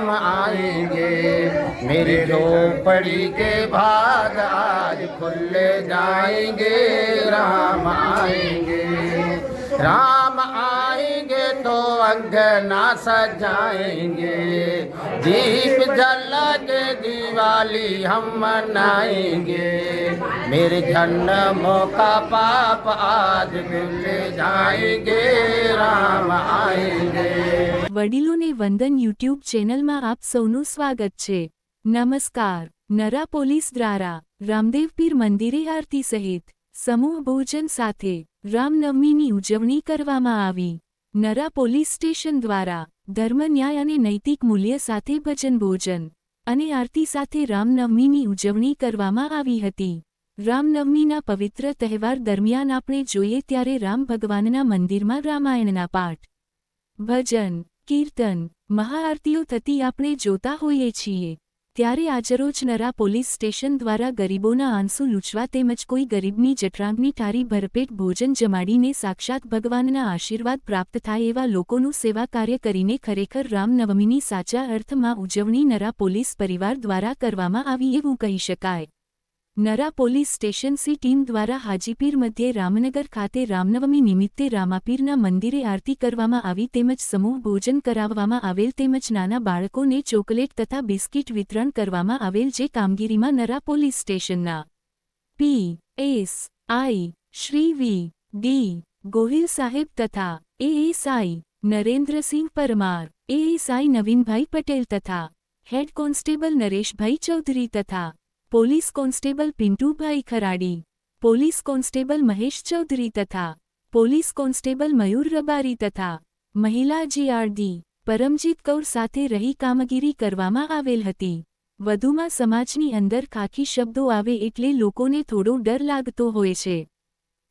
राम आएंगे। मेरी झोपड़ी के भाग आज खुल जाएंगे। राम आएंगे, राम आएंगे तो अंगना सजाएंगे। दीप जला के दिवाली हम मनाएंगे। मेरे जन्मों का पाप आज धुल जाएंगे। राम आएंगे। વડીલોને વંદન યુટ્યુબ ચેનલમાં આપ સૌનું સ્વાગત છે। નમસ્કાર। નરા પોલીસ દ્વારા રામદેવપીર મંદિરે આરતી સહિત સમૂહ ભોજન સાથે રામનવમીની ઉજવણી કરવામાં આવી। નરા પોલીસ સ્ટેશન દ્વારા ધર્મ ન્યાય અને નૈતિક મૂલ્ય સાથે ભજન ભોજન અને આરતી સાથે રામનવમીની ઉજવણી કરવામાં આવી હતી। રામનવમીના પવિત્ર તહેવાર દરમિયાન આપણે જોઈએ ત્યારે રામ ભગવાનના મંદિરમાં રામાયણના પાઠ, ભજન, કીર્તન, મહાઆરતીઓ થતી આપણે જોતા હોઈએ છીએ। ત્યારે આજરોજ નરા પોલીસ સ્ટેશન દ્વારા ગરીબોના આંસુ લૂછવા તેમજ કોઈ ગરીબની જઠરાંગની ઠારી ભરપેટ ભોજન જમાડીને સાક્ષાત ભગવાનના આશીર્વાદ પ્રાપ્ત થાય એવા લોકોનું સેવા કાર્ય કરીને ખરેખર રામનવમીની સાચા અર્થમાં ઉજવણી નરા પોલીસ પરિવાર દ્વારા કરવામાં આવી એવું કહી શકાય। Nara police station C team દ્વારા હાજીપીર મધ્યે રામનગર ખાતે રામનવમી નિમિત્તે રામાપીરના મંદિરે આરતી કરવામાં આવી તેમજ સમૂહ ભોજન કરાવવામાં આવેલ તેમજ નાના બાળકોને ચોકલેટ તથા બિસ્કિટ વિતરણ કરવામાં આવેલ જે કામગીરીમાં નરા પોલીસ સ્ટેશનના PSI શ્રી V.D. ગોહિલ સાહેબ તથા ASI નરેન્દ્રસિંહ પરમાર, ASI નવીનભાઈ પટેલ તથા હેડ કોન્સ્ટેબલ નરેશભાઈ ચૌધરી તથા police constable Pintubhai Kharadi, police constable Mahesh Chaudhari તથા પોલીસ કોન્સ્ટેબલ મયુર રબારી તથા મહિલા GRD પરમજીત કૌર સાથે રહી કામગીરી કરવામાં આવેલ હતી। વધુમાં સમાજની અંદર ખાખી શબ્દો આવે એટલે લોકોને થોડો ડર લાગતો હોય છે,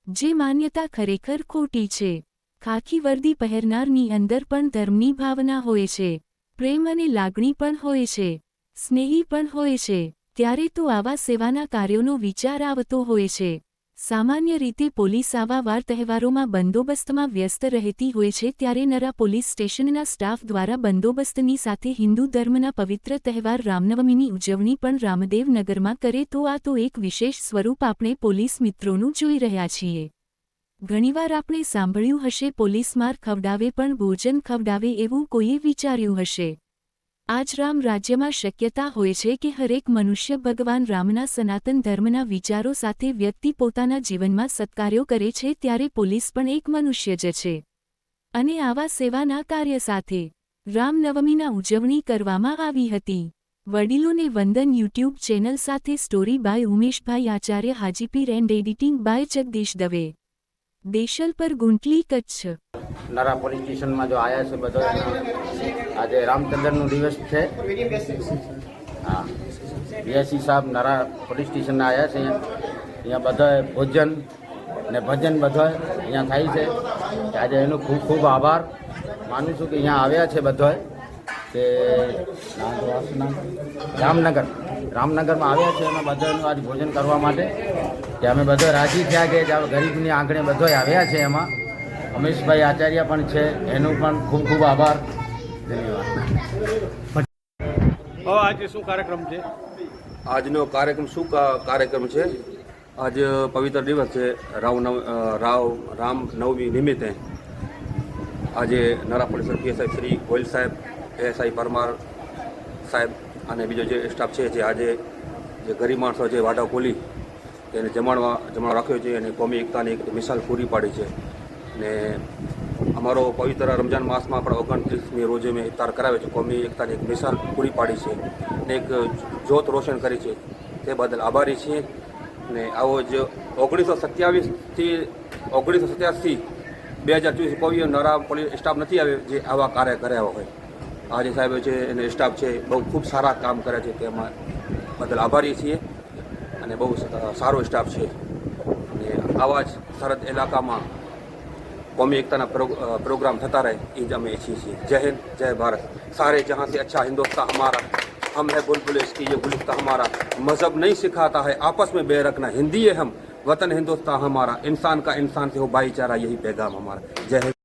જે માન્યતા ખરેખર ખોટી છે। ખાખી વર્દી પહેરનારની અંદર પણ ધર્મની ભાવના હોય છે, પ્રેમ અને લાગણી પણ હોય છે, સ્નેહી પણ હોય છે। ત્યારે તો આવા સેવાના કાર્યોનો વિચાર આવતો હોય છે। સામાન્ય રીતે પોલીસ આવા વાર તહેવારોમાં બંદોબસ્તમાં વ્યસ્ત રહેતી હોય છે ત્યારે નરા પોલીસ સ્ટેશનના સ્ટાફ દ્વારા બંદોબસ્તની સાથે હિન્દુ ધર્મના પવિત્ર તહેવાર રામનવમીની ઉજવણી પણ રામદેવનગરમાં કરે તો આ તો એક વિશેષ સ્વરૂપ આપણે પોલીસ મિત્રોનું જોઈ રહ્યા છીએ। ઘણીવાર આપણે સાંભળ્યું હશે પોલીસ માર ખવડાવે પણ ભોજન ખવડાવે એવું કોઈએ વિચાર્યું હશે। આજ રામ રાજ્યમાં શક્યતા હોય છે કે હરેક મનુષ્ય ભગવાન રામના સનાતન ધર્મના વિચારો સાથે વ્યક્તિ પોતાના જીવનમાં સત્કાર્યો કરે છે ત્યારે પોલીસ પણ એક મનુષ્ય જ છે અને આવા સેવાના કાર્ય સાથે રામનવમીના ઉજવણી કરવામાં આવી હતી। વડીલોને વંદન યુટ્યુબ ચેનલ સાથે story by Umeshbhai Acharya, Hajipir and editing by Jagdish Dave, Deshalpar Guntli, Kutch. Nara police સ્ટેશનમાં જો આવ્યા છે બધો આજે રામચંદ્રનો દિવસ છે। હા, BSI સાહેબ નરા પોલીસ સ્ટેશનના આવ્યા છે। અહીંયા બધા ભોજન ને ભજન બધા અહીંયા થાય છે। આજે એનો ખૂબ ખૂબ આભાર માનું છું કે અહીંયા આવ્યા છે બધા કે રામનગરમાં આવ્યા છે એમાં બધાનું આજ ભોજન કરવા માટે કે અમે બધા રાજી થયા કે ગરીબની આંગણે બધા આવ્યા છે। એમાં ઉમેશભાઈ આચાર્ય પણ છે, એનું પણ ખૂબ ખૂબ આભાર, ધન્યવાદ। આજે શું કાર્યક્રમ છે? આજનો કાર્યક્રમ શું કાર્યક્રમ છે? આજ પવિત્ર દિવસ છે રામનવમી નિમિત્તે આજે નરા પોલીસ PSI શ્રી ગોહિલ સાહેબ, ASI પરમાર સાહેબ અને બીજો જે સ્ટાફ છે જે આજે જે ગરીબ માણસો છે વાડા ખોલી એને જમાડવા રાખ્યો છે અને કોમી એકતાની એક મિસાલ પૂરી પાડી છે। ને અમારો પવિત્ર રમજાન માસમાં પણ 29મી રોજે મેં ઇફતાર કરાવ્યો છે, કોમી એકતાની એક મિસાલ પૂરી પાડી છે ને એક જ્યોત રોશન કરી છે, તે બદલ આભારી છીએ। ને આવો જ 1987થી 2024 કોઈ નરા પોલીસ સ્ટાફ નથી આવ્યો જે આવા કાર્ય કર્યા હોય। આજે સાહેબ છે અને સ્ટાફ છે બહુ ખૂબ સારા કામ કરે છે, તેમાં બદલ આભારી છીએ અને બહુ સારો સ્ટાફ છે। અને આવા જ સરહદ ઇલાકામાં कौमी एकता प्रोग्राम थता रहे ये हमें इच्छी थी। जय हिंद, जय भारत। सारे जहाँ से अच्छा हिंदुस्तान हमारा, हम है बुलबुल इसकी ये गुलिस्तान हमारा। मजहब नहीं सिखाता है आपस में बैर रखना, हिंदी है हम, वतन हिंदुस्तान हमारा, इंसान का इंसान से हो भाईचारा, यही पैगाम हमारा। जय हिंद।